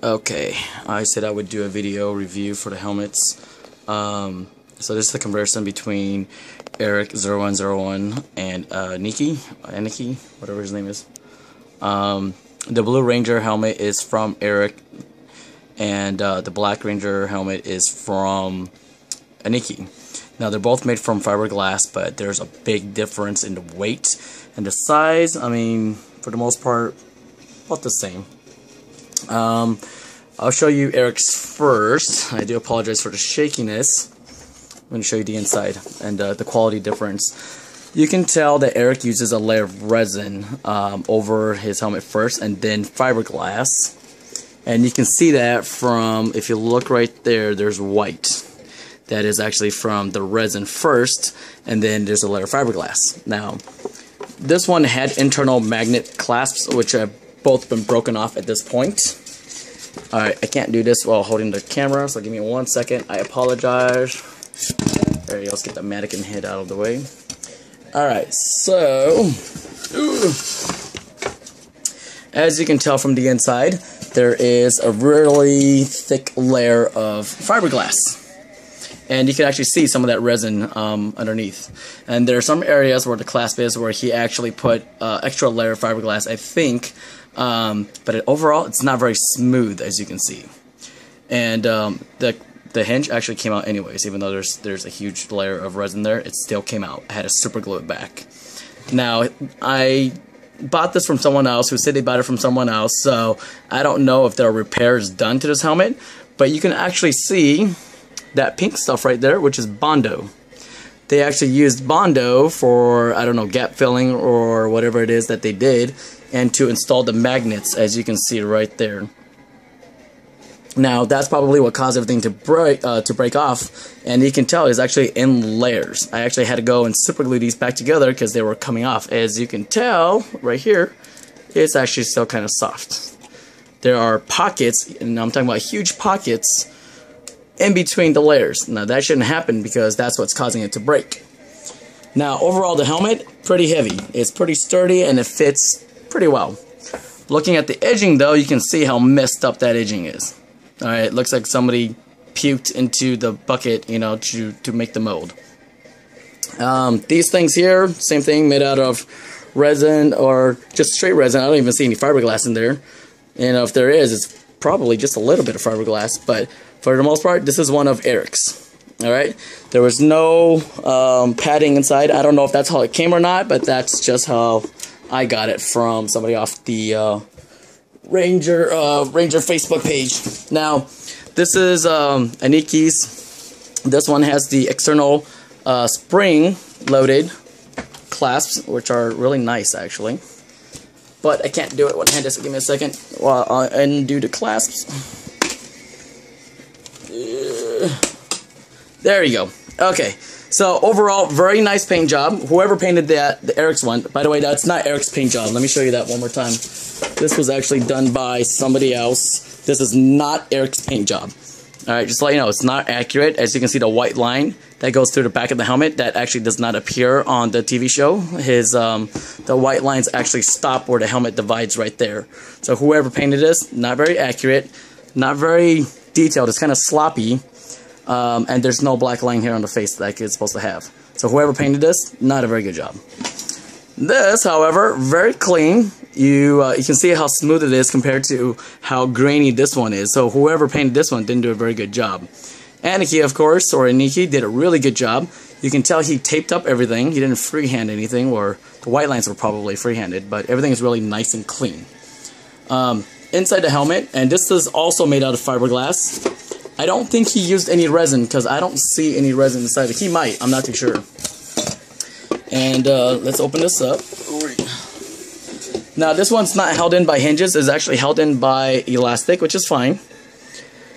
Okay, I said I would do a video review for the helmets. So this is the comparison between Eric0101 and Aniki, whatever his name is. The Blue Ranger helmet is from Eric, and the Black Ranger helmet is from Aniki. Now they're both made from fiberglass, but there's a big difference in the weight and the size. I mean, for the most part, about the same. I'll show you Eric's first. I do apologize for the shakiness. I'm going to show you the inside and the quality difference. You can tell that Eric uses a layer of resin over his helmet first, and then fiberglass. And you can see that from, if you look right there, there's white. That is actually from the resin first, and then there's a layer of fiberglass. Now, this one had internal magnet clasps, which have both been broken off at this point. Alright, I can't do this while holding the camera, so give me 1 second. I apologize. There you go, let's get the mannequin head out of the way. Alright, so as you can tell from the inside, there is a really thick layer of fiberglass. And you can actually see some of that resin underneath. And there are some areas where the clasp is where he actually put extra layer of fiberglass, I think. But overall, it's not very smooth, as you can see. And the hinge actually came out anyways, even though there's a huge layer of resin there. It still came out. I had to super glue it back. Now, I bought this from someone else who said they bought it from someone else, so I don't know if there are repairs done to this helmet. But you can actually see that pink stuff right there, which is Bondo. They actually used Bondo for, I don't know, gap filling or whatever it is that they did, and to install the magnets, as you can see right there. Now, that's probably what caused everything to break off, and you can tell it's actually in layers. I actually had to go and super glue these back together because they were coming off. As you can tell, right here, it's actually still kind of soft. There are pockets, and I'm talking about huge pockets, in between the layers. Now that shouldn't happen because that's what's causing it to break. Now overall, the helmet, pretty heavy. It's pretty sturdy and it fits pretty well. Looking at the edging though, you can see how messed up that edging is. Alright, it looks like somebody puked into the bucket, you know, to make the mold. These things here, same thing, made out of resin or just straight resin. I don't even see any fiberglass in there. And if there is, it's probably just a little bit of fiberglass, but for the most part, this is one of Eric's. Alright? There was no padding inside. I don't know if that's how it came or not, but that's just how I got it from somebody off the Ranger Facebook page. Now, this is Aniki's. This one has the external spring-loaded clasps, which are really nice, actually. But I can't do it one-handed, so give me a second while I undo the clasps. There you go. Okay, so overall, very nice paint job. Whoever painted that, the Eric's one. By the way, that's not Eric's paint job. Let me show you that one more time. This was actually done by somebody else. This is not Eric's paint job. Alright, just to let you know, it's not accurate. As you can see, the white line that goes through the back of the helmet, that actually does not appear on the TV show. The white lines actually stop where the helmet divides right there. So whoever painted this, not very accurate, not very detailed. It's kind of sloppy. And there's no black line here on the face like it's supposed to have. So whoever painted this, not a very good job. This, however, very clean. You can see how smooth it is compared to how grainy this one is. So whoever painted this one didn't do a very good job. Aniki, of course, or Aniki, did a really good job. You can tell he taped up everything. He didn't freehand anything, or the white lines were probably freehanded, but everything is really nice and clean. Inside the helmet, and this is also made out of fiberglass. I don't think he used any resin because I don't see any resin inside it. He might, I'm not too sure. And let's open this up. Now this one's not held in by hinges, it's actually held in by elastic, which is fine.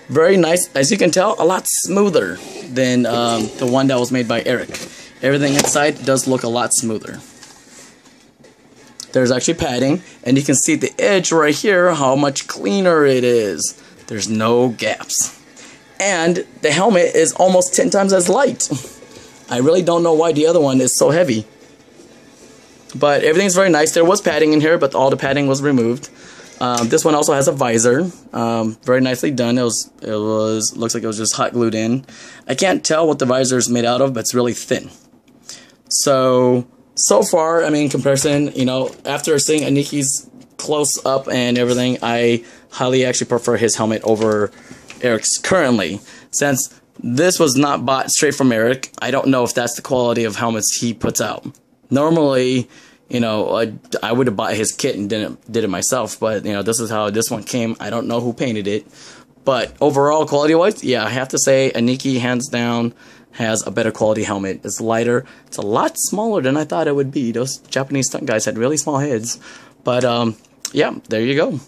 Very nice, as you can tell, a lot smoother than the one that was made by Eric. Everything inside does look a lot smoother. There's actually padding, and you can see the edge right here, how much cleaner it is. There's no gaps. And the helmet is almost 10 times as light. I really don't know why the other one is so heavy. But everything's very nice. There was padding in here, but all the padding was removed. This one also has a visor, very nicely done. It was looks like it was just hot glued in. I can't tell what the visor is made out of, but it's really thin. So far, I mean, comparison, you know, after seeing Aniki's close up and everything, I highly actually prefer his helmet over Eric's currently. Since this was not bought straight from Eric, I don't know if that's the quality of helmets he puts out. Normally, you know, I would have bought his kit and did it myself, but you know, this is how this one came. I don't know who painted it, but overall, quality-wise, yeah, I have to say Aniki, hands down, has a better quality helmet. It's lighter. It's a lot smaller than I thought it would be. Those Japanese stunt guys had really small heads, but yeah, there you go.